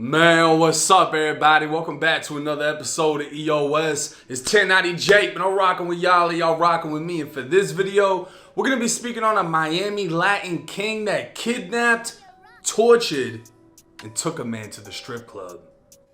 Man, what's up, everybody? Welcome back to another episode of EOS. It's 1090 Jake, and I'm rocking with y'all, and y'all rocking with me. And for this video, we're going to be speaking on a Miami Latin king that kidnapped, tortured, and took a man to the strip club.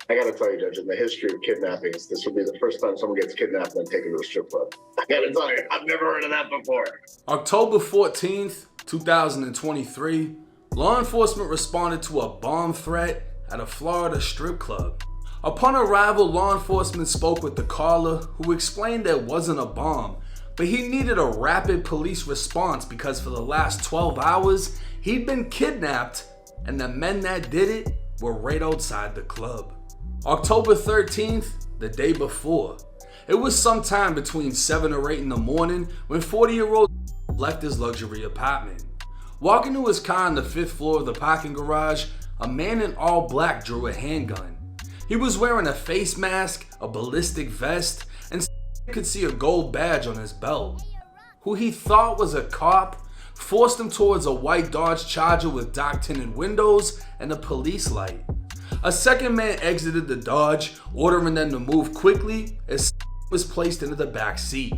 I gotta tell you, Judge, in the history of kidnappings, this would be the first time someone gets kidnapped and taken to a strip club. I gotta tell you, I've never heard of that before. October 14th, 2023, law enforcement responded to a bomb threat at a Florida strip club. Upon arrival, law enforcement spoke with the caller, who explained that it wasn't a bomb, but he needed a rapid police response because for the last 12 hours, he'd been kidnapped, and the men that did it were right outside the club. October 13th, the day before, it was sometime between 7 or 8 in the morning when 40-year-old left his luxury apartment. Walking to his car on the 5th floor of the parking garage, a man in all black drew a handgun. He was wearing a face mask, a ballistic vest, and could see a gold badge on his belt. Who he thought was a cop forced him towards a white Dodge Charger with dark tinted windows and a police light. A second man exited the Dodge, ordering them to move quickly as was placed into the back seat.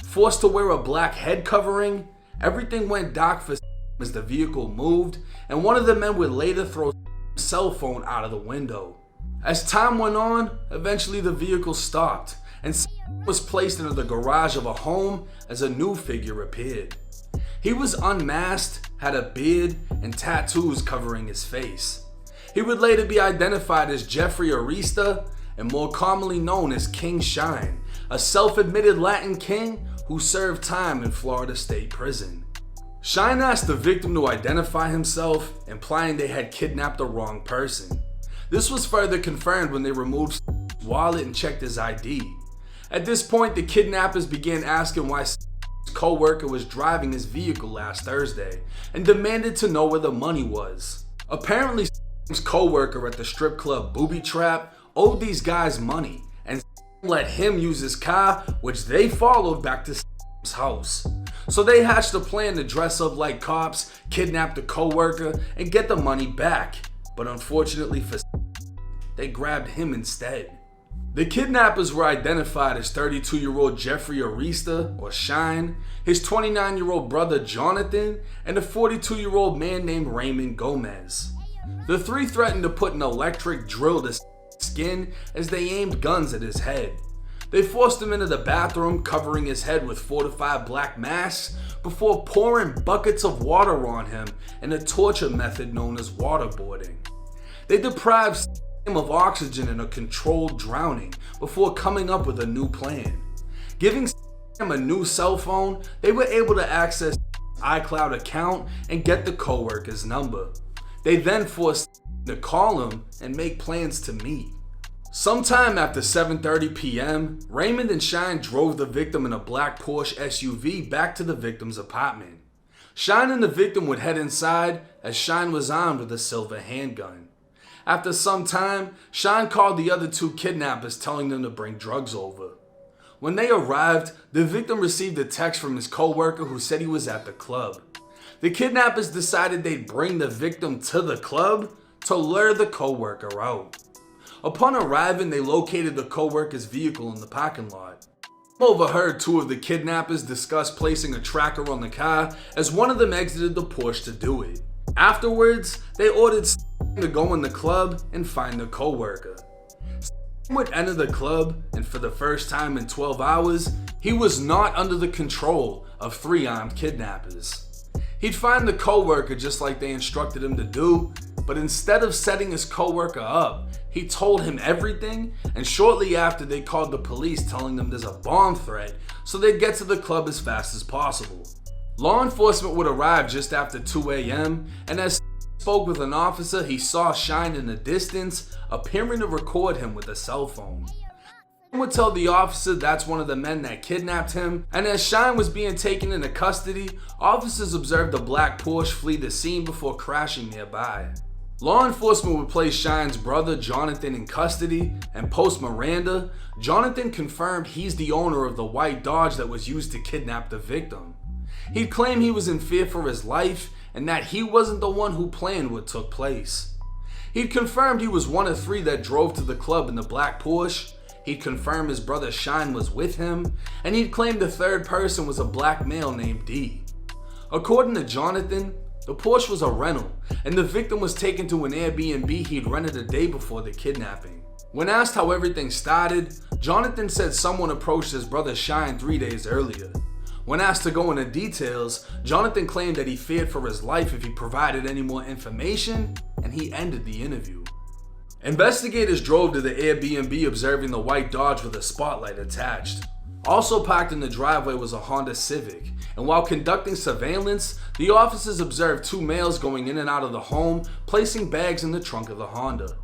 Forced to wear a black head covering, everything went dark for as the vehicle moved, and one of the men would later throw his cell phone out of the window. As time went on, eventually the vehicle stopped, and was placed into the garage of a home as a new figure appeared. He was unmasked, had a beard, and tattoos covering his face. He would later be identified as Jeffrey Arista, and more commonly known as King Shine, a self-admitted Latin king who served time in Florida State Prison. Shine asked the victim to identify himself, implying they had kidnapped the wrong person. This was further confirmed when they removed his wallet and checked his ID. At this point, the kidnappers began asking why his co-worker was driving his vehicle last Thursday and demanded to know where the money was. Apparently, his co-worker at the strip club Booby Trap owed these guys money and let him use his car, which they followed back to his house. So they hatched a plan to dress up like cops, kidnap the co-worker, and get the money back. But unfortunately for they grabbed him instead. The kidnappers were identified as 32-year-old Jeffrey Arista, or Shine, his 29-year-old brother Jonathan, and a 42-year-old man named Raymond Gomez. The three threatened to put an electric drill to his skin as they aimed guns at his head. They forced him into the bathroom, covering his head with 4 to 5 black masks before pouring buckets of water on him in a torture method known as waterboarding. They deprived him of oxygen in a controlled drowning before coming up with a new plan. Giving him a new cell phone, they were able to access his iCloud account and get the co-worker's number. They then forced him to call him and make plans to meet. Sometime after 7:30 p.m., Raymond and Shine drove the victim in a black Porsche SUV back to the victim's apartment. Shine and the victim would head inside as Shine was armed with a silver handgun. After some time, Shine called the other two kidnappers telling them to bring drugs over. When they arrived, the victim received a text from his co-worker who said he was at the club. The kidnappers decided they'd bring the victim to the club to lure the co-worker out. Upon arriving, they located the co-worker's vehicle in the parking lot. Overheard two of the kidnappers discuss placing a tracker on the car as one of them exited the Porsche to do it. Afterwards, they ordered to go in the club and find the co-worker. Would enter the club, and for the first time in 12 hours, he was not under the control of 3 armed kidnappers. He'd find the co-worker just like they instructed him to do, but instead of setting his co-worker up, he told him everything, and shortly after they called the police telling them there's a bomb threat so they'd get to the club as fast as possible. Law enforcement would arrive just after 2 a.m. and as spoke with an officer, he saw Shine in the distance, appearing to record him with a cell phone. He would tell the officer that's one of the men that kidnapped him, and as Shine was being taken into custody, officers observed a black Porsche flee the scene before crashing nearby. Law enforcement would place Shine's brother Jonathan in custody, and post Miranda, Jonathan confirmed he's the owner of the white Dodge that was used to kidnap the victim. He'd claim he was in fear for his life and that he wasn't the one who planned what took place. He'd confirmed he was one of three that drove to the club in the black Porsche. He'd confirmed his brother Shine was with him, and he'd claimed the third person was a black male named D. According to Jonathan, the Porsche was a rental, and the victim was taken to an Airbnb he'd rented a day before the kidnapping. When asked how everything started, Jonathan said someone approached his brother Shine 3 days earlier. When asked to go into details, Jonathan claimed that he feared for his life if he provided any more information, and he ended the interview. Investigators drove to the Airbnb observing the white Dodge with a spotlight attached. Also parked in the driveway was a Honda Civic, and while conducting surveillance, the officers observed two males going in and out of the home, placing bags in the trunk of the Honda.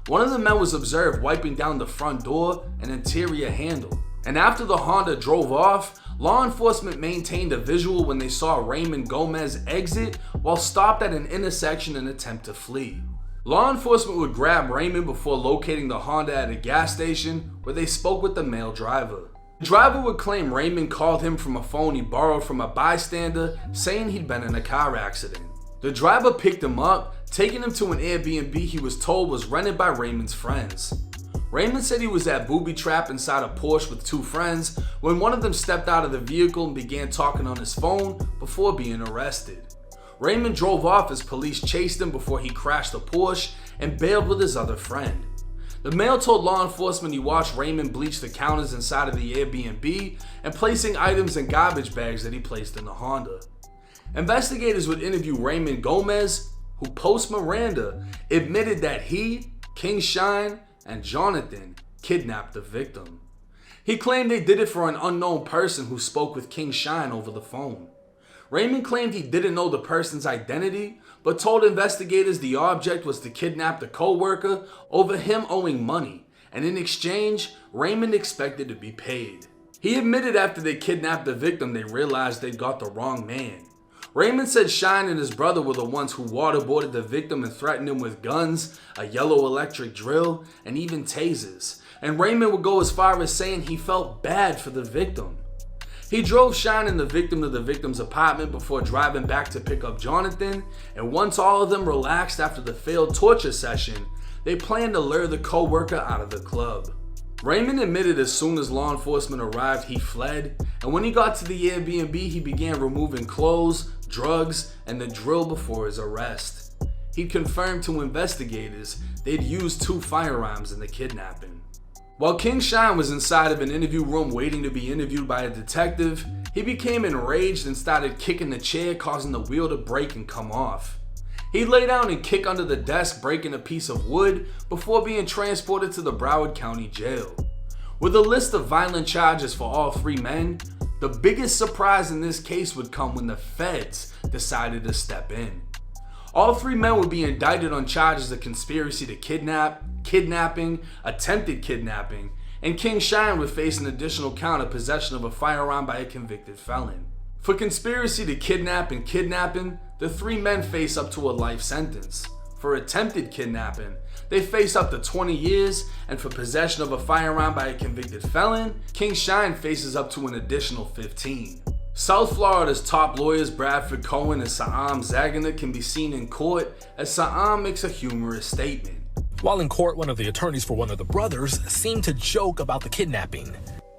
One of the men was observed wiping down the front door and interior handle, and after the Honda drove off, law enforcement maintained a visual when they saw Raymond Gomez exit while stopped at an intersection and attempt to flee. Law enforcement would grab Raymond before locating the Honda at a gas station where they spoke with the male driver. The driver would claim Raymond called him from a phone he borrowed from a bystander, saying he'd been in a car accident. The driver picked him up, taking him to an Airbnb he was told was rented by Raymond's friends. Raymond said he was at booby trap inside a Porsche with two friends when one of them stepped out of the vehicle and began talking on his phone before being arrested. Raymond drove off as police chased him before he crashed the Porsche and bailed with his other friend. The male told law enforcement he watched Raymond bleach the counters inside of the Airbnb and placing items in garbage bags that he placed in the Honda. Investigators would interview Raymond Gomez, who post Miranda admitted that he, King Shine, and Jonathan kidnapped the victim. He claimed they did it for an unknown person who spoke with King Shine over the phone. Raymond claimed he didn't know the person's identity, but told investigators the object was to kidnap the co-worker over him owing money, and in exchange, Raymond expected to be paid. He admitted after they kidnapped the victim they realized they'd got the wrong man. Raymond said Shine and his brother were the ones who waterboarded the victim and threatened him with guns, a yellow electric drill, and even tasers, and Raymond would go as far as saying he felt bad for the victim. He drove Shine and the victim to the victim's apartment before driving back to pick up Jonathan, and once all of them relaxed after the failed torture session, they planned to lure the co-worker out of the club. Raymond admitted as soon as law enforcement arrived he fled, and when he got to the Airbnb he began removing clothes, drugs, and the drill before his arrest. He confirmed to investigators they'd used two firearms in the kidnapping. While King Shine was inside of an interview room waiting to be interviewed by a detective, he became enraged and started kicking the chair, causing the wheel to break and come off. He'd lay down and kick under the desk, breaking a piece of wood before being transported to the Broward County Jail. With a list of violent charges for all three men, the biggest surprise in this case would come when the feds decided to step in. All three men would be indicted on charges of conspiracy to kidnap, kidnapping, attempted kidnapping, and King Shine would face an additional count of possession of a firearm by a convicted felon. For conspiracy to kidnap and kidnapping, the three men face up to a life sentence. For attempted kidnapping, they face up to 20 years, and for possession of a firearm by a convicted felon, King Shine faces up to an additional 15. South Florida's top lawyers Bradford Cohen and Saam Zagana can be seen in court as Saam makes a humorous statement. While in court, one of the attorneys for one of the brothers seemed to joke about the kidnapping.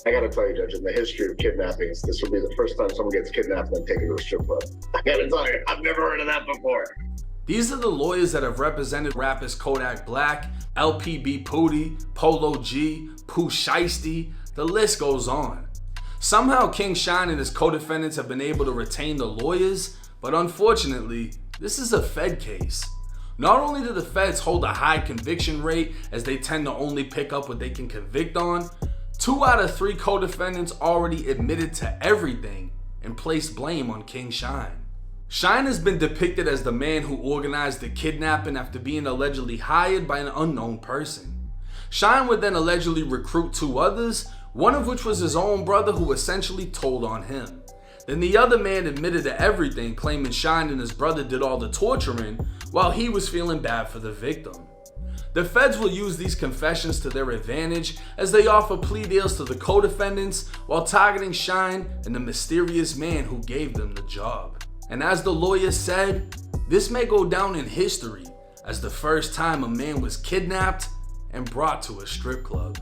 I gotta tell you, Judge, in the history of kidnappings, this will be the first time someone gets kidnapped and then taken to a strip club. I gotta tell you, I've never heard of that before. These are the lawyers that have represented rappers Kodak Black, LPB Pootie, Polo G, Pooh Shiesty, the list goes on. Somehow King Shine and his co-defendants have been able to retain the lawyers, but unfortunately, this is a Fed case. Not only do the feds hold a high conviction rate as they tend to only pick up what they can convict on, 2 out of 3 co-defendants already admitted to everything and placed blame on King Shine. Shine has been depicted as the man who organized the kidnapping after being allegedly hired by an unknown person. Shine would then allegedly recruit 2 others, one of which was his own brother who essentially told on him. Then the other man admitted to everything, claiming Shine and his brother did all the torturing while he was feeling bad for the victim. The feds will use these confessions to their advantage as they offer plea deals to the co-defendants while targeting Shine and the mysterious man who gave them the job. And as the lawyer said, this may go down in history as the first time a man was kidnapped and brought to a strip club.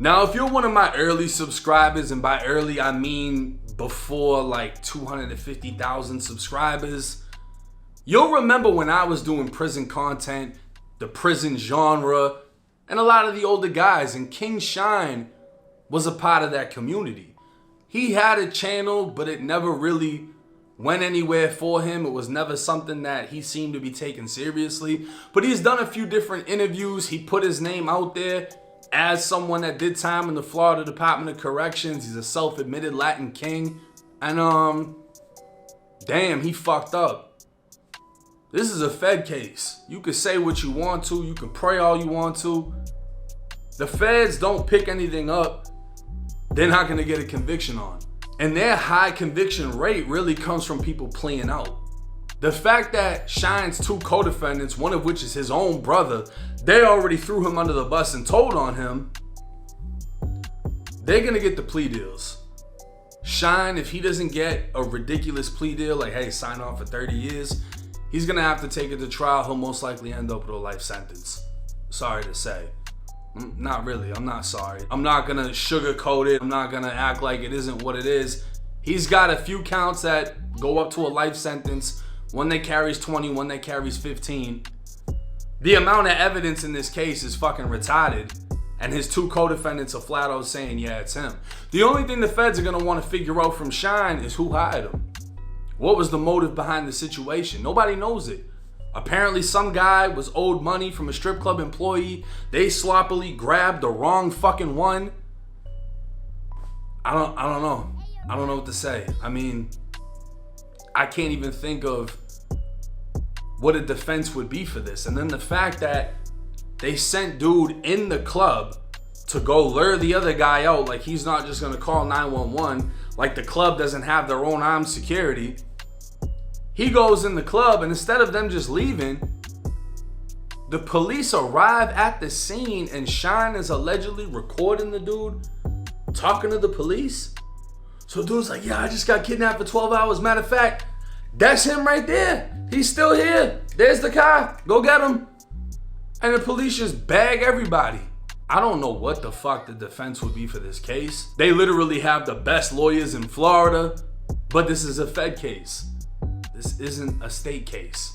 Now, if you're one of my early subscribers, and by early I mean before like 250,000 subscribers, you'll remember when I was doing prison content, the prison genre, and a lot of the older guys, and King Shine was a part of that community. He had a channel, but it never really went anywhere for him. It was never something that he seemed to be taken seriously. But he's done a few different interviews. He put his name out there as someone that did time in the Florida Department of Corrections. He's a self-admitted Latin king. And damn, he fucked up. This is a Fed case. You can say what you want to. You can pray all you want to. The feds don't pick anything up they're not going to get a conviction on. And their high conviction rate really comes from people playing out. The fact that Shine's two co-defendants, one of which is his own brother, they already threw him under the bus and told on him, they're going to get the plea deals. Shine, if he doesn't get a ridiculous plea deal, like, hey, sign on for 30 years, he's going to have to take it to trial. He'll most likely end up with a life sentence. Sorry to say. Not really. I'm not sorry. I'm not going to sugarcoat it. I'm not going to act like it isn't what it is. He's got a few counts that go up to a life sentence. One that carries 20, one that carries 15. The amount of evidence in this case is fucking retarded. And his two co-defendants are flat out saying, yeah, it's him. The only thing the feds are going to want to figure out from Shine is who hired him. What was the motive behind the situation? Nobody knows it. Apparently some guy was owed money from a strip club employee. They sloppily grabbed the wrong fucking one. I don't know. I don't know what to say. I mean, I can't even think of what a defense would be for this. And then the fact that they sent dude in the club to go lure the other guy out, like he's not just gonna call 911, like the club doesn't have their own armed security. He goes in the club, and instead of them just leaving, the police arrive at the scene, and Shine is allegedly recording the dude talking to the police. So dude's like, yeah, I just got kidnapped for 12 hours. Matter of fact, that's him right there. He's still here. There's the car. Go get him. And the police just bag everybody. I don't know what the fuck the defense would be for this case. They literally have the best lawyers in Florida, but this is a Fed case. This isn't a state case.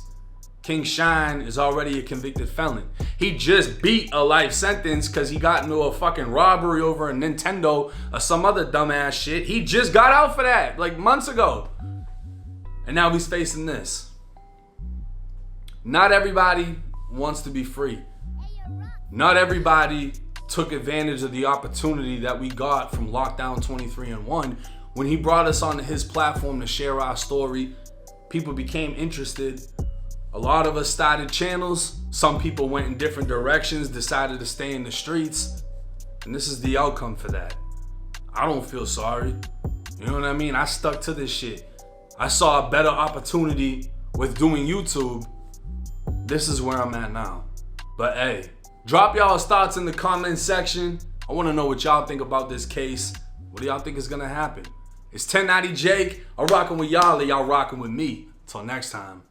King Shine is already a convicted felon. He just beat a life sentence because he got into a fucking robbery over a Nintendo or some other dumbass shit. He just got out for that like months ago. And now he's facing this. Not everybody wants to be free. Not everybody took advantage of the opportunity that we got from Lockdown 23-1 when he brought us onto his platform to share our story. People became interested. A lot of us started channels. Some people went in different directions, decided to stay in the streets. And this is the outcome for that. I don't feel sorry. You know what I mean? I stuck to this shit. I saw a better opportunity with doing YouTube. This is where I'm at now. But hey, drop y'all's thoughts in the comment section. I want to know what y'all think about this case. What do y'all think is going to happen? It's 1090 Jake. I'm rocking with y'all, and y'all rocking with me. Till next time.